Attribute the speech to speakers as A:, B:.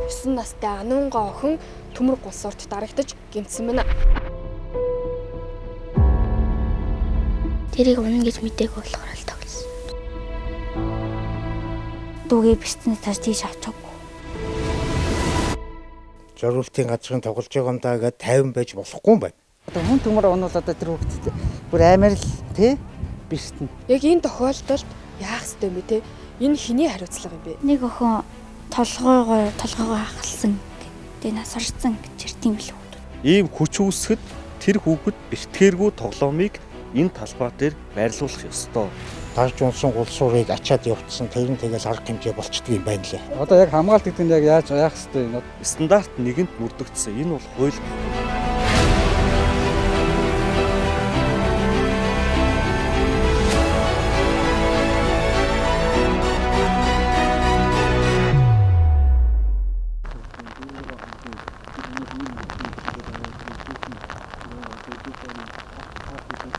A: 9 настай Анунга охин төмөр гулсуурт дарагдаж гэмтсэн байна.
B: Тэрийг унана гэж мдээгүй болохоор л тоглосон. Дүүгээ бэлтснээс цааш тийш авчихгүй.
C: Зориултын газрын тоглож байгаа юм даа гэдэг 50 байж болохгүй юм байна.
D: Одоо хүн төмөр онол одоо тэр хүүхдэд бүр амар л тий биштэн.
A: Яг энэ тохиолдолд яах ёстой юм бэ те? Энэ хэний хариуцлага юм бэ?
B: Нэг охин толгоогоо хахалсан гэдэг нас орсон гэж тийм л хүүхэд.
E: Ийм хүч үүсгэд тэр хүүхэд бэртгээргүй тоглоомыг энэ талбай дээр байрлуулах ёстой.
C: Тарж унсан гулсуурыг ачаад явуулсан тэр нь тэгэл арга хэмжээ болчдөг юм байна лээ.
D: Одоо яг хамгаалт гэдэг нь яг яаж яах хэвтэй юм.
E: Стандарт нэгэнт мөрдөгдсөн. Энэ бол хууль.